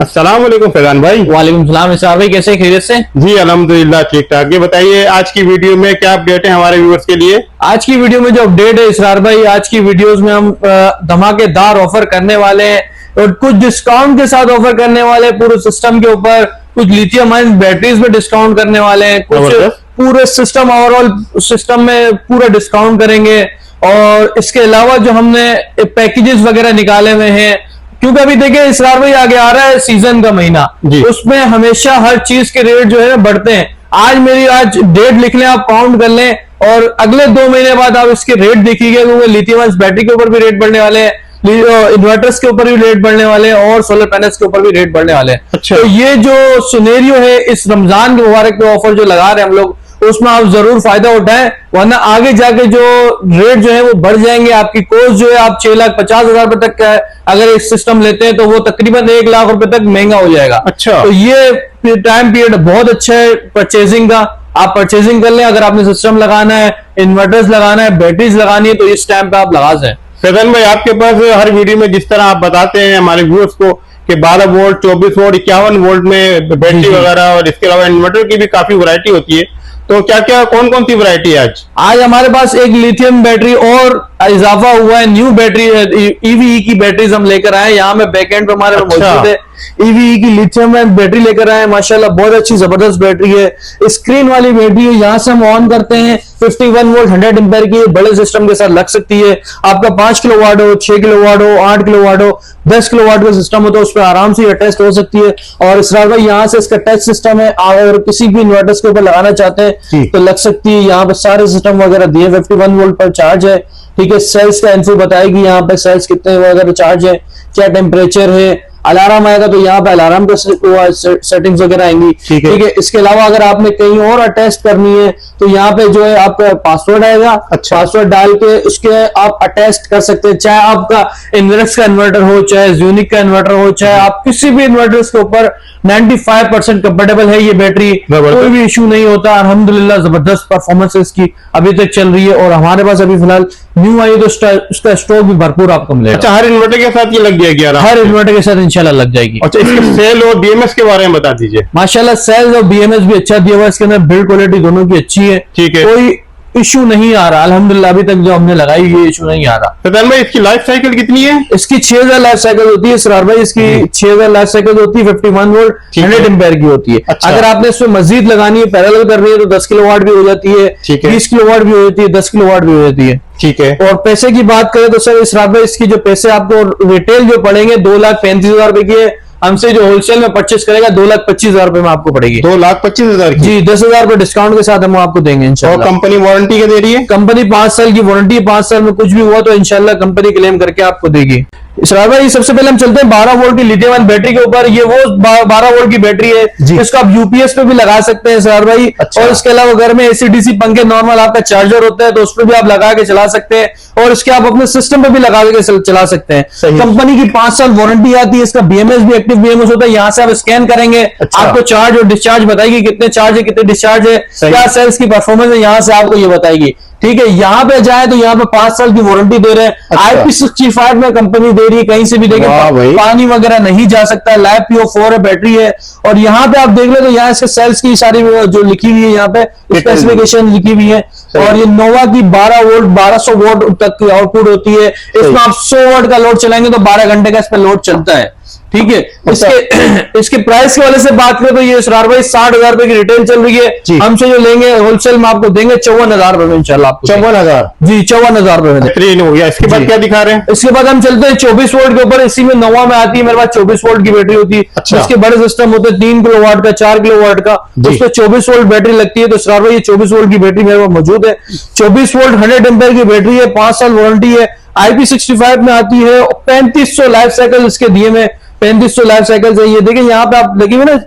अस्सलाम वालेकुम फैजान भाई। वालेकुम सलाम इसरार भाई, कैसे खैरियत से? जी अल्हम्दुलिल्लाह ठीक ठाक। ये बताइए आज की वीडियो में क्या अपडेट है हमारे व्यूअर्स के लिए? आज की वीडियो में जो अपडेट है इसरार भाई, आज की वीडियोस में हम धमाकेदार ऑफर करने वाले हैं और कुछ डिस्काउंट के साथ ऑफर करने वाले हैं पूरे सिस्टम के ऊपर। कुछ लिथियम आयन बैटरीज में डिस्काउंट करने वाले हैं, कुछ पूरे सिस्टम ओवरऑल सिस्टम में पूरा डिस्काउंट करेंगे। और इसके अलावा जो हमने पैकेजेस वगैरह निकाले हुए हैं, क्योंकि अभी देखिए इसरार भाई आगे आ रहा है सीजन का महीना, उसमें हमेशा हर चीज के रेट जो है ना बढ़ते हैं। आज डेट लिख लें, आप काउंट कर लें और अगले 2 महीने बाद आप इसके रेट देखिएगा, क्योंकि लिथियम आयन बैटरी के ऊपर भी रेट बढ़ने वाले हैं, इन्वर्टर्स के ऊपर भी रेट बढ़ने वाले हैं और सोलर पैनल्स के ऊपर भी रेट बढ़ने वाले हैं। अच्छा। तो ये जो सिनेरियो है इस रमजान के मुबारक के ऑफर जो लगा रहे हैं हम लोग, उसमें आप जरूर फायदा उठाएं, वरना आगे जाके जो रेट जो है वो बढ़ जाएंगे। आपकी कॉस्ट जो है आप 6,50,000 रुपए तक का अगर एक सिस्टम लेते हैं तो वो तकरीबन 1 लाख रुपए तक महंगा हो जाएगा। अच्छा। तो ये टाइम पीरियड बहुत अच्छा है परचेजिंग का, आप परचेजिंग कर लें। अगर आपने सिस्टम लगाना है, इन्वर्टर्स लगाना है, बैटरीज लगानी है, तो इस टाइम पे आप लगा दें। फैजान भाई आपके पास हर वीडियो में जिस तरह आप बताते हैं हमारे व्यूअर्स को कि 12 वोल्ट, 24 वोल्ट, 51 वोल्ट में बैटरी वगैरह और इसके अलावा इन्वर्टर की भी काफी वैरायटी होती है, तो क्या क्या कौन कौन सी वैरायटी है आज हमारे पास एक लिथियम बैटरी और इजाफा हुआ है, न्यू बैटरी ईवीई की बैटरीज हम लेकर आए। यहाँ में बैकएंड पे हमारे मौजूद है ईवीई की लिथियम बैटरी लेकर आए, माशाल्लाह बहुत अच्छी जबरदस्त बैटरी है। स्क्रीन वाली बैटरी है, यहाँ से हम ऑन करते हैं 51 वोल्ट 100 एम्पेयर की बड़े सिस्टम के साथ लग सकती है। आपका 5 किलोवाट हो, 6 किलोवाट हो, 8 किलोवाट हो, 10 किलोवाट का सिस्टम हो तो उस पर आराम से अटैच हो सकती है। और इसरार भाई यहाँ से इसका टच सिस्टम है, अगर किसी भी इन्वर्टर्स के ऊपर लगाना चाहते हैं तो लग सकती है। यहाँ पे सारे सिस्टम वगैरह दिए, 51 वोल्ट पर चार्ज है, ठीक है। सेल्स का इन्फो बताएगी यहाँ पे, सेल्स कितने वगैरह चार्ज है, क्या टेम्परेचर है। अलार्म आएगा तो यहाँ पे अलार्म का सेटिंग्स वगैरह आएंगी, ठीक है। इसके अलावा अगर आपने कहीं और अटैच करनी है तो यहाँ पे जो है आपका पासवर्ड आएगा। अच्छा। पासवर्ड डाल के उसके आप अटैच कर सकते हैं, चाहे आपका इन्वर्क्स का इन्वर्टर हो, चाहे यूनिक का इन्वर्टर हो, चाहे आप किसी भी इन्वर्टर्स के ऊपर 95% कंफर्टेबल है ये बैटरी, कोई भी इशू नहीं होता। अल्हम्दुलिल्लाह जबरदस्त परफॉर्मेंस इसकी अभी तक चल रही है और हमारे पास अभी फिलहाल न्यू आई है तो उसका स्टॉक भी भरपूर आपको मिलेगा। अच्छा, हर इन्वर्टर के साथ ये लग जाएगी? हर इन्वर्टर के साथ इंशाल्लाह लग जाएगी। अच्छा, इसके सेल और बीएमएस के बारे में बता दीजिए। माशाल्लाह सेल और बीएमएस भी अच्छा दिया हुआ है, इसके अंदर बिल्ड क्वालिटी दोनों की अच्छी है, ठीक है। कोई इशू नहीं आ रहा अल्हम्दुलिल्लाह, अभी तक जो हमने लगाई ये इशू नहीं आ रहा। फैजान भाई इसकी लाइफ साइकिल कितनी है? इसकी 6000 लाइफ साइकिल होती है इसरार भाई, इसकी 6000 लाइफ साइकिल होती है, 51 वोल्ट 100 एम्पेयर की होती है। अच्छा। अगर आपने इसमें मजीद लगानी है, पैरेलल करनी है तो 10 किलोवाट भी हो जाती है, 20 किलोवाट भी हो जाती है, 10 किलोवाट भी हो जाती है, ठीक है। और पैसे की बात करें तो सर इसरार भाई इसकी जो पैसे आपको रिटेल जो पड़ेंगे 2,35,000 रुपए की है। हमसे जो होलसेल में परचेस करेगा 2,25,000 रुपए में आपको पड़ेगी। 2,25,000 की? जी, 10,000 रुपए डिस्काउंट के साथ हम आपको देंगे इंशाल्लाह। और कंपनी वारंटी क्या दे रही है? कंपनी 5 साल की वारंटी है, 5 साल में कुछ भी हुआ तो इंशाल्लाह कंपनी क्लेम करके आपको देगी। इसरार भाई सबसे पहले हम चलते हैं 12 वोल्ट की लिथियम आयन बैटरी के ऊपर। ये वो 12 वोल्ट की बैटरी है, इसको आप यूपीएस पे भी लगा सकते हैं इसरार भाई। अच्छा। और इसके अलावा घर में एसीडीसी पंखे नॉर्मल आपका चार्जर होता है तो उस पर भी आप लगा के चला सकते हैं और इसके आप अपने सिस्टम पे भी लगा के चला सकते हैं। कंपनी की 5 साल वारंटी आती है, इसका बीएमएस भी एक्टिव बीएमएस होता है। यहाँ से आप स्कैन करेंगे, आपको चार्ज और डिस्चार्ज बताएगी, कितने चार्ज है, कितने डिस्चार्ज है, क्या सेल्स की परफॉर्मेंस है, यहाँ से आपको ये बताएगी, ठीक है। यहाँ पे जाए तो यहाँ पे 5 साल की वारंटी दे रहे हैं। अच्छा। IP65 में कंपनी दे रही है, कहीं से भी देखे पानी वगैरह नहीं जा सकता, लैब PO4 है, बैटरी है। और यहाँ पे आप देख ले तो यहाँ से सेल्स की सारी जो लिखी हुई है, यहाँ पे स्पेसिफिकेशन लिखी हुई है। और ये नोवा की 12 वोल्ट 1200 वोल्ट तक की आउटपुट होती है। इसमें आप 100 वोल्ट का लोड चलाएंगे तो 12 घंटे का इस पर लोड चलता है, ठीक है। इसके प्राइस के वाले से बात करें तो ये इसरार भाई 60,000 रुपए की रिटेल चल रही है। हमसे जो लेंगे होलसेल में आपको देंगे 54,000 रुपए में इंशाल्लाह। 54,000? जी 54,000 रुपए में हो गया। इसके बाद क्या दिखा रहे हैं? इसके बाद हम चलते हैं 24 वोल्ट के ऊपर। इसी में नोवा में आती है मेरे पास 24 वोल्ट की बैटरी होती है। अच्छा। इसके बड़े सिस्टम होते हैं 3 किलोवाट का, 4 किलोवाट का, उस पर 24 वोल्ट बैटरी लगती है। तो इसरार भाई ये 24 वोल्ट की बैटरी मेरे पास मौजूद है। 24 वोल्ट 100 एम्पेयर की बैटरी है, 5 साल वारंटी है, IP65 में आती है। 3500 लाइफ साइकिल इसके दिए में, 3500 लाइफ साइकिल है। ये देखिए यहाँ पे आप लगी हुई ना,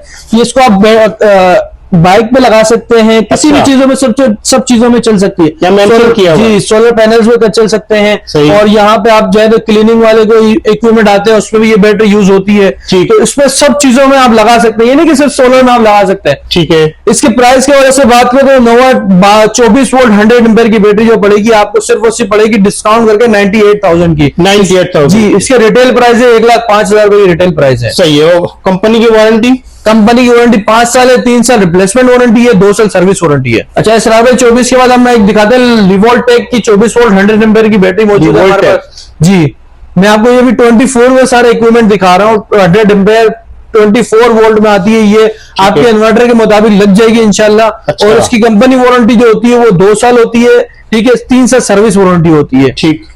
इसको आप बाइक पे लगा सकते हैं, किसी भी चीजों में सब चीजों में चल सकती है। जी, सोलर पैनल्स में चल सकते हैं। और यहाँ पे आप जो है क्लीनिंग वाले को इक्विपमेंट आते हैं उसमें भी ये बैटरी यूज होती है। तो इसमें सब चीजों में आप लगा सकते हैं, ये नहीं कि सिर्फ सोलर में आप लगा सकते हैं। ठीक है। इसके प्राइस की वजह से बात करें तो नोवा 24 वोल्ट 100 एम्पीयर की बैटरी जो पड़ेगी आपको सिर्फ उससे पड़ेगी डिस्काउंट करके 98,000 की। 98,000 जी, इसके रिटेल प्राइस है 1,05,000 रुपए की रिटेल प्राइस है। सही है। कंपनी की वारंटी? कंपनी की वारंटी 5 साल है, 3 साल रिप्लेसमेंट वारंटी है, 2 साल सर्विस वारंटी है। अच्छा, इस रावल 24 के बाद हम एक दिखाते हैं रिवोल्टेक की 24 वोल्ट 100 एम्पीयर की बैटरी मौजूद है हमारे पास। जी, मैं आपको ये भी 24 में सारे इक्विपमेंट दिखा रहा हूँ। 100 एम्पीयर 24 वोल्ट में आती है, ये आपके इन्वर्टर के मुताबिक लग जाएगी इंशाल्लाह। अच्छा। और इसकी कंपनी वारंटी जो होती है वो 2 साल होती है, ठीक है, 3 साल सर्विस वारंटी होती है। ठीक।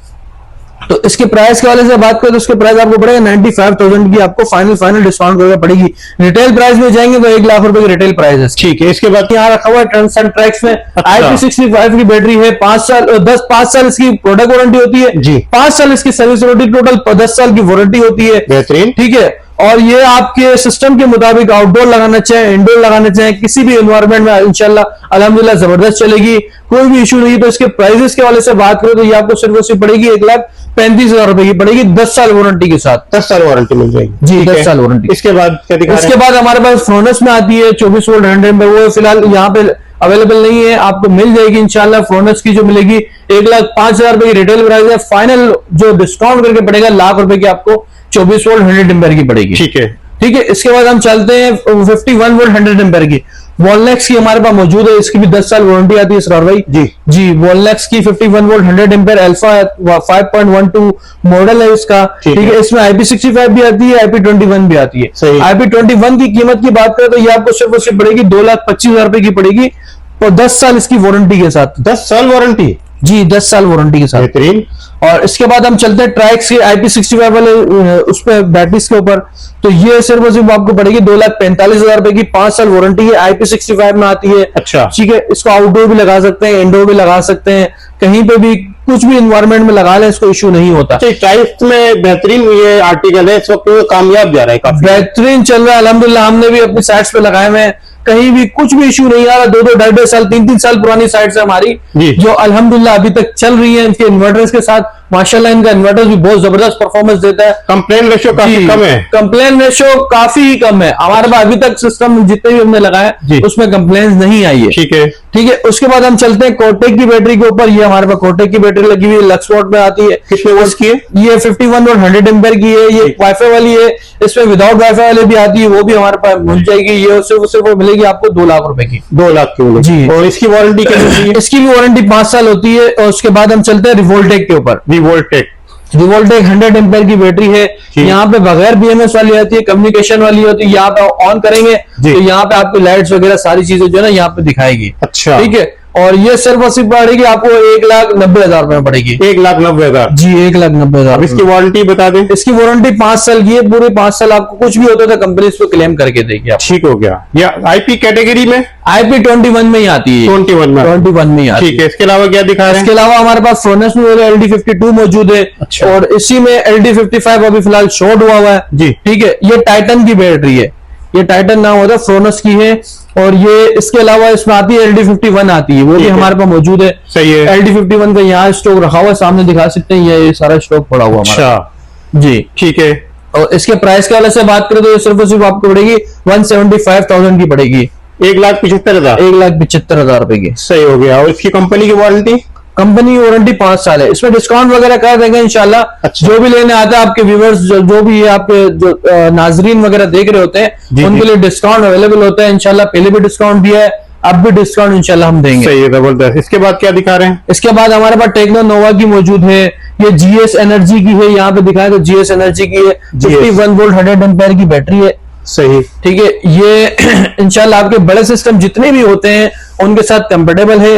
तो इसके प्राइस के वाले से बात करें तो उसके प्राइस आपको पड़ेगा 95,000 की, आपको फाइनल डिस्काउंट करके पड़ेगी। रिटेल प्राइस में जाएंगे तो 1 लाख रुपए की रिटेल प्राइस है। ठीक है। इसके बाद यहाँ रखा हुआ है ट्रांस एंड ट्रैक्स में IP65 की बैटरी है, 5 साल इसकी प्रोडक्ट वारंटी होती है जी, 5 साल इसकी सर्विस वारंटी, टोटल 10 साल की वारंटी होती है। बेहतरीन। ठीक है। और ये आपके सिस्टम के मुताबिक आउटडोर लगाना चाहे, इंडोर लगाना चाहे, किसी भी एनवायरमेंट में इंशाल्लाह अल्हम्दुलिल्लाह जबरदस्त चलेगी, कोई भी इशू नहीं। तो इसके प्राइसेस के वाले से बात करें तो ये आपको सिर्फ उसकी पड़ेगी 1,35,000 रुपए की पड़ेगी, 10 साल वारंटी के साथ। 10 साल वारंटी मिल जाएगी। जी, 10 साल वारंटी। इसके बाद क्या दिखा रहे हैं? इसके बाद हमारे पास फ्रोनस में आती है 24 वोल्ट 100 एम्पीयर, वो फिलहाल यहाँ पे अवेलेबल नहीं है, आपको मिल जाएगी इंशाल्लाह। फ्रोनस की जो मिलेगी 1,05,000 रुपए की रिटेल प्राइस है, फाइनल जो डिस्काउंट करके पड़ेगा 1,00,000 रुपए की आपको 24 वोल्ट 100 एम्पीयर की पड़ेगी। ठीक है। ठीक है। इसके बाद हम चलते हैं 51 वोल्ट 100 एम्पीयर की। वॉलनेक्स की हमारे पास मौजूद है, इसकी भी 10 साल वारंटी आती है इसरार भाई। जी, वॉलनेक्स की 51 वोल्ट 100 एम्पीयर अल्फा 5.12 मॉडल है इसका। ठीक है। इसमें IP65 भी आती है, IP21 भी आती है। IP21 की कीमत की बात करें तो ये आपको सिर्फ उसकी पड़ेगी 2,25,000 रुपए की पड़ेगी, और 10 साल इसकी वारंटी के साथ। 10 साल वारंटी? जी, 10 साल वारंटी के साथ। बेहतरीन। और इसके बाद हम चलते हैं ट्राइक्स के IP65 वाले उस पे बैटरीज के ऊपर। तो ये सिर्फ आपको पड़ेगी 2,45,000 रुपए की, 5 साल वारंटी है, IP65 में आती है। अच्छा। ठीक है। इसको आउटडोर भी लगा सकते हैं, इंडोर भी लगा सकते हैं, कहीं पे भी कुछ भी इन्वायरमेंट में लगा लें, इसको इशू नहीं होता। ट्राइक्स में बेहतरीन ये आर्टिकल है, इस वक्त कामयाब जा रहा है, काफी बेहतरीन चल रहा है अल्हम्दुलिल्लाह। हमने भी अपनी साइट्स पे लगाए हुए हैं, कहीं भी कुछ भी इशू नहीं आ रहा। 2-2, 2.5 साल 3-3 साल पुरानी साइट्स है हमारी जो अल्हम्दुलिल्लाह अभी तक चल रही है। इनके इन्वर्टर्स के साथ माशाल्लाह इनका इन्वर्टर्स भी बहुत जबरदस्त परफॉर्मेंस देता है। कंप्लेन रेशो काफी कम है। कंप्लेन रेशो काफी कम है हमारे पास, अभी तक सिस्टम जितने भी हमने लगाए उसमें कंप्लेन नहीं आई है। ठीक है। ठीक है। उसके बाद हम चलते हैं कोटेक की बैटरी के ऊपर। ये हमारे पास कोटेक की बैटरी लगी हुई है, लक्स वॉट में आती है। कितने वोल्ट की है? ये 51 वोल्ट 100 एम्पीयर की है। ये वाईफाई वाली है, इसमें विदाउट वाईफाई वाली भी आती है, वो भी हमारे पास मिल जाएगी। ये सिर्फ मिलेगी आपको 2 लाख रुपए की। 2 लाख की जी। और इसकी वारंटी क्या होती है? इसकी भी वारंटी 5 साल होती है। और उसके बाद हम चलते हैं रिवोल्टेक के ऊपर। रिवोल्टेक 100 एम्पीयर की बैटरी है। यहाँ पे बगैर BMS वाली आती है, कम्युनिकेशन वाली होती है। यहाँ पे ऑन करेंगे तो यहाँ पे आपकी लाइट्स वगैरह सारी चीजें जो है ना यहाँ पे दिखाएगी। अच्छा। ठीक है। और ये सिर्फ और सिर्फ पड़ेगी आपको 1,90,000 रुपए में पड़ेगी। 1,90,000 जी, 1,90,000। इसकी वारंटी बता दें? इसकी वारंटी 5 साल की है, पूरे 5 साल आपको कुछ भी होता है तो कंपनी इसको क्लेम करके देगी आप। ठीक हो गया। या IP कैटेगरी में? IP21 में ही आती है। 21 में ही आती है। ठीक है। इसके अलावा क्या दिखा रहे हैं? इसके अलावा हमारे पास फ्रोनस में LD52 मौजूद है। अच्छा। और इसी में LD55 अभी फिलहाल शॉर्ट हुआ है जी। ठीक है। ये टाइटन की बैटरी है, ये टाइटन नाम होता है, फ्रोनस की है। और ये इसके अलावा इसमें आती है LD51 आती है, वो भी हमारे पास मौजूद है। सही है। LD51 का यहाँ स्टॉक रखा हुआ है, सामने दिखा सकते हैं, ये सारा स्टॉक पड़ा हुआ हमारा। अच्छा जी। ठीक है। और इसके प्राइस के वाले से बात करें तो ये सिर्फ और सिर्फ आपको पड़ेगी 175,000 की पड़ेगी। 1,75,000 1,75,000 रुपए की। सही हो गया। और इसकी कंपनी की वारंटी? कंपनी की वारंटी 5 साल है। इसमें डिस्काउंट वगैरह कर देंगे इंशाल्लाह। अच्छा। जो भी लेने आता है आपके व्यूवर्स, जो भी है आपके जो नाजरीन वगैरह देख रहे होते हैं उनके लिए डिस्काउंट अवेलेबल होता है इंशाल्लाह। पहले भी डिस्काउंट दिया है, अब भी डिस्काउंट इंशाल्लाह हम देंगे। सही है, जबरदस्त। इसके बाद क्या दिखा रहे हैं? इसके बाद हमारे पास टेक्नो नोवा की मौजूद है, ये GS एनर्जी की है। यहाँ पे दिखाए तो GS एनर्जी की है, 51 वोल्ट 100 एम्पीयर की बैटरी है। सही। ठीक है। ये इंशाल्लाह आपके बड़े सिस्टम जितने भी होते हैं उनके साथ कंफर्टेबल है,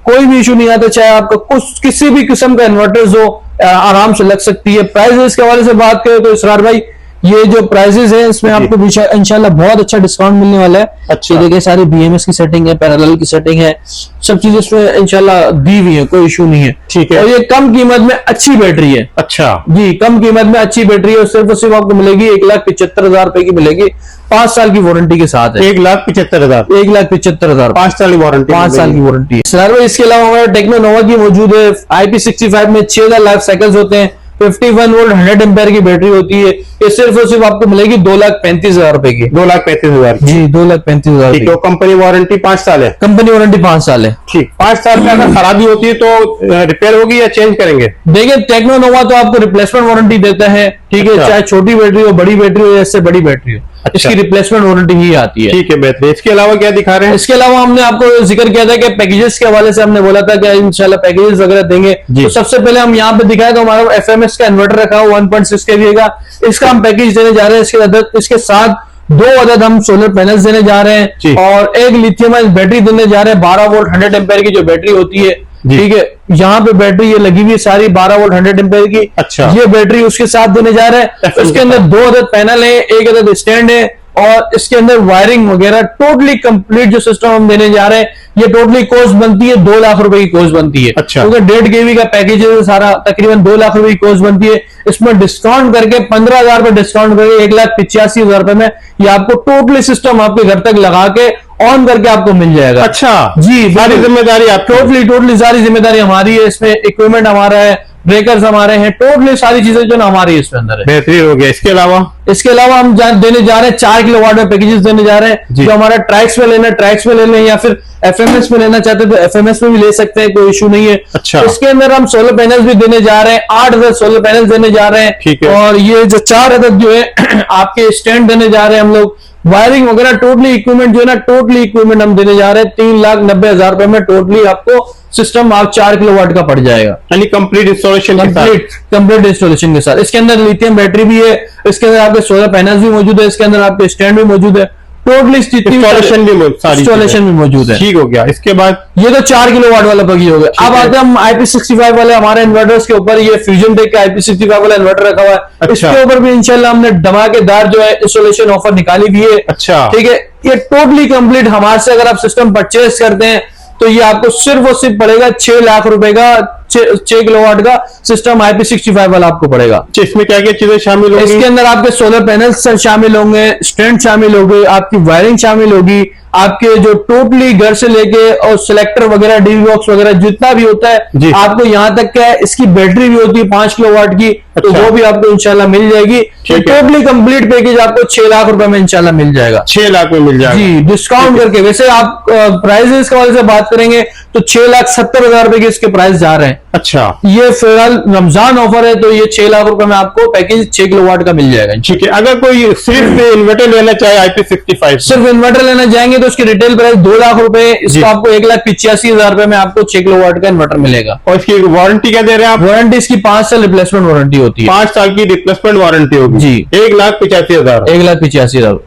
कोई भी इशू नहीं आता। चाहे आपका कुछ किसी भी किस्म का इन्वर्टर्स हो, आराम से लग सकती है। प्राइस के हवाले से बात करें तो इसरार भाई ये जो प्राइसेस है इसमें आपको इंशाल्लाह बहुत अच्छा डिस्काउंट मिलने वाला है। अच्छा। ये देखिए सारी BMS की सेटिंग है, पैरेलल की सेटिंग है, सब चीजें इसमें इंशाल्लाह दी हुई है, कोई इशू नहीं है। ठीक है। और ये कम कीमत में अच्छी बैटरी है। अच्छा जी, कम कीमत में अच्छी बैटरी है और सिर्फ आपको मिलेगी 1,75,000 रुपए की मिलेगी, 5 साल की वारंटी के साथ है। 1,75,000, 1,75,000, 5 साल की वारंटी, 5 साल की वारंटी है सर। इसके अलावा हमारा टेक्नो नोवा की मौजूद है। IP65 में 6000 लाइफ साइकिल्स होते हैं, 51 वोल्ट 100 एम्पेयर की बैटरी होती है। ये सिर्फ और सिर्फ आपको मिलेगी 2,35,000 रुपए की। 2,35,000 जी, 2,35,000। ठीक है। कंपनी वारंटी 5 साल है। कंपनी वारंटी 5 साल है। ठीक, 5 साल में अगर खराबी होती है तो रिपेयर होगी या चेंज करेंगे? देखिए टेक्नो नोवा तो आपको रिप्लेसमेंट वारंटी देता है, ठीक है। अच्छा। चाहे छोटी बैटरी हो, बड़ी बैटरी हो या इससे बड़ी बैटरी हो, अच्छा। इसकी रिप्लेसमेंट वारंटी ही आती है। ठीक है, बेहतर। इसके अलावा क्या दिखा रहे हैं? इसके अलावा हमने आपको जिक्र किया था कि पैकेजेस के हवाले से हमने बोला था कि इंशाल्लाह पैकेजेस वगैरह देंगे। तो सबसे पहले हम यहाँ पे दिखाए तो हमारा FMS का इन्वर्टर रखा हुआ 1.6 kVA का, इसका हम पैकेज देने जा रहे हैं। इसके साथ 2 अदद हम सोलर पैनल्स देने जा रहे हैं और एक लिथियम आयन बैटरी देने जा रहे हैं, 12 वोल्ट 100 एम्पेयर की जो बैटरी होती है। ठीक है, यहाँ पे बैटरी ये लगी हुई है सारी 12 वोल्ट 100 एम्पेयर की। अच्छा। ये बैटरी उसके साथ देने जा रहे हैं। इसके अंदर 2 अदद पैनल है, 1 अदद स्टैंड है और इसके अंदर वायरिंग वगैरह टोटली कंप्लीट जो सिस्टम हम देने जा रहे हैं, ये टोटली कॉस्ट बनती है 2 लाख रुपए की कॉस्ट बनती है। अच्छा। क्योंकि 1.5 kV का पैकेज है सारा, तकरीबन 2 लाख रुपए की कॉस्ट बनती है। इसमें डिस्काउंट करके 15,000 रुपए डिस्काउंट करके 1,85,000 रुपए में ये आपको टोटली सिस्टम आपके घर तक लगा के ऑन करके आपको मिल जाएगा। अच्छा जी, सारी जिम्मेदारी आप? टोटली सारी जिम्मेदारी हमारी है। इसमें इक्विपमेंट हमारा है, ब्रेकर्स हमारे हैं, टोटली सारी चीजें जो ना हमारी इसमें अंदर है। बेहतरीन हो गया। इसके अलावा हम देने जा रहे हैं 4 किलोवाट में पैकेजेस देने जा रहे हैं। जो हमारा ट्रैक्स में लेना, ट्रैक्स में ले लें या फिर FMS में लेना चाहते हैं तो FMS में भी ले सकते हैं, कोई इशू नहीं है। अच्छा। इसके अंदर हम सोलर पैनल्स भी देने जा रहे हैं, 8 अदद सोलर पैनल्स देने जा रहे हैं। ठीक है। और ये जो 4 अदद जो है आपके स्टैंड देने जा रहे हैं हम लोग। वायरिंग वगैरह टोटली इक्विपमेंट जो है ना, टोटली इक्विपमेंट हम देने जा रहे हैं 3,90,000 रुपए में। टोटली आपको सिस्टम आप 4 किलोवाट का पड़ जाएगा, यानी कंप्लीट इंस्टॉलेशन कंप्लीट इंस्टॉलेशन के साथ। इसके अंदर लिथियम बैटरी भी है, इसके अंदर आपके सोलर पैनल्स भी मौजूद है, इसके अंदर आपके स्टैंड भी मौजूद है, टोटली इंस्टॉलेशन भी मौजूद है। ठीक हो गया। इसके बाद ये तो 4 किलोवाट वाला बगी हो गया। अब आते हैं हम IP65 वाले हमारे इन्वर्टर्स के ऊपर। ये फ्यूजन टेक का IP65 वाला इन्वर्टर रखा हुआ है। अच्छा। इसके ऊपर भी इंशाल्लाह हमने धमाकेदार जो है इंस्टॉलेशन ऑफर निकाली हुई है। अच्छा। ठीक है, ये टोटली कंप्लीट हमारे से अगर आप सिस्टम परचेज करते हैं तो ये आपको सिर्फ और सिर्फ पड़ेगा 6 लाख रुपए का, 6 किलोवाट का सिस्टम IP65 वाला आपको पड़ेगा। इसमें क्या क्या चीजें शामिल होंगी? इसके अंदर आपके सोलर पैनल्स शामिल होंगे, स्टैंड शामिल होंगे, आपकी वायरिंग शामिल होगी, आपके जो टोटली घर से लेके और सिलेक्टर वगैरह, डीवी बॉक्स वगैरह जितना भी होता है आपको यहाँ तक क्या है। इसकी बैटरी भी होती है 5 किलोवाट की। तो वो भी आपको इंशाल्लाह मिल जाएगी। तो टोटली कंप्लीट पैकेज आपको 6 लाख रुपए में इंशाल्लाह मिल जाएगा। 6 लाख में मिल जाएगा जी, डिस्काउंट करके। वैसे आप प्राइजेस के वाले से बात करेंगे तो 6,70,000 रुपए के इसके प्राइस जा रहे हैं। अच्छा। ये फिलहाल रमजान ऑफर है तो ये 6 लाख रुपए में आपको पैकेज 6 किलोवाट का मिल जाएगा। ठीक है। अगर कोई सिर्फ इन्वर्टर लेना चाहे IP65, सिर्फ इन्वर्टर लेना चाहेंगे तो उसकी रिटेल प्राइस 2 लाख रुपए, इसको आपको 1,85,000 रुपए में आपको 6 किलोवाट का इन्वर्टर मिलेगा। और इसकी वारंटी क्या दे रहे हैं आप? वारंटी इसकी 5 साल रिप्लेसमेंट वारंटी होती है। 5 साल की रिप्लेसमेंट वारंटी होगी जी। 1,85,000। 1,85,000।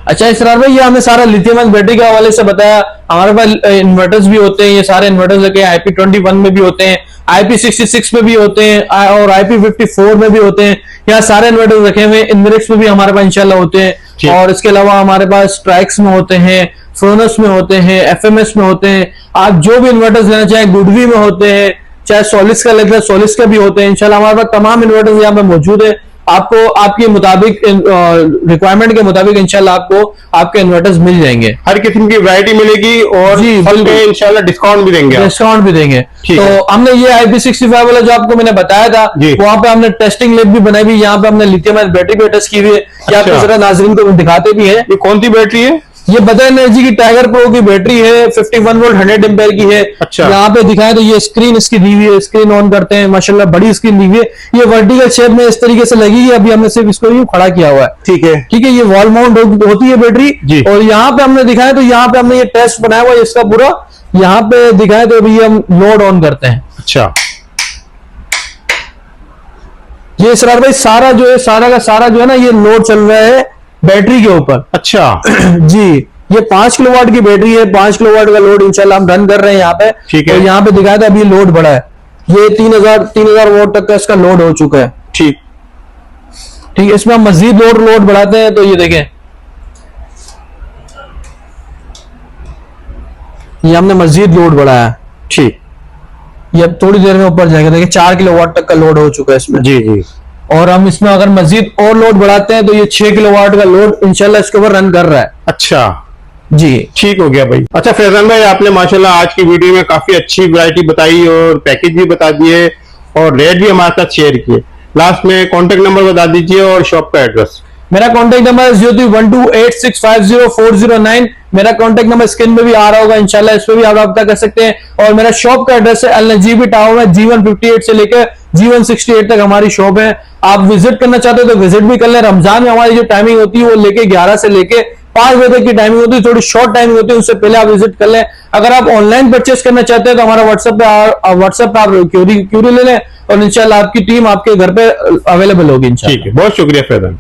अच्छा इसरार भाई, ये हमने सारा लिथियम आयन बैटरी के हवाले से बताया। हमारे पास इन्वर्टर्स भी होते हैं, ये सारे इन्वर्टर्स लगे IP21 में भी होते हैं, IP66 में भी होते हैं और IP54 में भी होते हैं। यहाँ सारे इन्वर्टर्स रखे हुए हैं। इनमिरिक्स में भी हमारे पास इंशाल्लाह होते हैं। और इसके अलावा हमारे पास ट्राइक्स में होते हैं, फ्रोनस में होते हैं, FMS में होते हैं। आप जो भी इन्वर्टर्स लेना चाहे, गुडवी में होते हैं, चाहे सोलिस का लेते हैं सोलिस का भी होते हैं। इंशाल्लाह हमारे पास तमाम इन्वर्टर्स यहाँ पे मौजूद है। आपको आपके मुताबिक रिक्वायरमेंट के मुताबिक इंशाल्लाह आपको आपके इन्वर्टर्स मिल जाएंगे। हर किस्म की वैरायटी मिलेगी और जी इंशाल्लाह डिस्काउंट भी देंगे। तो हमने ये IP65 वाला जो आपको मैंने बताया था, वहां पे हमने टेस्टिंग लैब भी बनाई हुई। यहाँ पे हमने लिथियम आयन बैटरी भी टेस्ट की हुई है। या आपको जरा नाज़रीन को दिखाते भी है। ये कौन सी बैटरी है? ये बता एनर्जी की टाइगर प्रो की बैटरी है, 51 वोल्ट 100 एम्पेयर की है। अच्छा। यहाँ पे दिखाएं तो ये स्क्रीन इसकी दी हुई है। स्क्रीन ऑन करते हैं, माशाल्लाह बड़ी स्क्रीन दी हुई है। ये वर्टिकल शेप में इस तरीके से लगेगी। अभी हमने सिर्फ इसको यूं खड़ा किया हुआ है। ठीक है, ये वॉल माउंट होती है बैटरी। और यहाँ पे हमने दिखाया तो यहाँ पे हमने ये टेस्ट बनाया हुआ है इसका पूरा। यहाँ पे दिखाए तो अभी हम लोड ऑन करते हैं। अच्छा, ये इसरार भाई सारा जो है, सारा का सारा जो है ना, ये लोड चल रहा है बैटरी के ऊपर। अच्छा जी, ये 5 किलोवाट की बैटरी है। 5 किलोवाट का लोड इंशाल्लाह हम रन कर रहे हैं यहाँ पे। ठीक है। तो यहाँ पे दिखाया था अभी लोड बढ़ा है। ये 3,000 वोल्ट तक का इसका लोड हो चुका है। ठीक। ठीक है, इसमें हम मजीद लोड बढ़ाते हैं तो ये देखें, ये हमने मजीद लोड बढ़ाया। ठीक, ये अब थोड़ी देर में ऊपर जाएगा। देखिए 4 किलोवाट तक का लोड हो चुका है इसमें। जी जी। और हम इसमें अगर मजीद और लोड बढ़ाते हैं तो ये 6 किलोवाट का लोड इंशाल्लाह इसके ऊपर रन कर रहा है। अच्छा जी, ठीक हो गया भाई। अच्छा फैजान भाई, आपने माशाल्लाह आज की वीडियो में काफी अच्छी वैरायटी बताई और पैकेज भी बता दिए और रेट भी हमारे साथ शेयर किए। लास्ट में कॉन्टेक्ट नंबर बता दीजिए और शॉप का एड्रेस। मेरा कॉन्टेक्ट नंबर 031286504009। मेरा कॉन्टेक्ट नंबर स्क्रीन पे भी आ रहा होगा, इंशाल्लाह इस पे भी आप रब्ता कर सकते हैं। और मेरा शॉप का एड्रेस है अल नजीबी टाउन में, G158 से लेकर G168 तक हमारी शॉप है। आप विजिट करना चाहते हो तो विजिट भी कर लें। रमजान में हमारी जो टाइमिंग होती है वो लेके 11 से लेके 5 बजे तक की टाइमिंग होती है, थोड़ी शॉर्ट टाइमिंग होती है, उससे पहले आप विजिट कर लें। अगर आप ऑनलाइन परचेस करना चाहते हैं तो हमारा व्हाट्सएप पे आप क्यूरी ले लें और इंशाल्लाह आपकी टीम आपके घर पे अवेलेबल होगी इंशाल्लाह। ठीक है, बहुत शुक्रिया फैजान।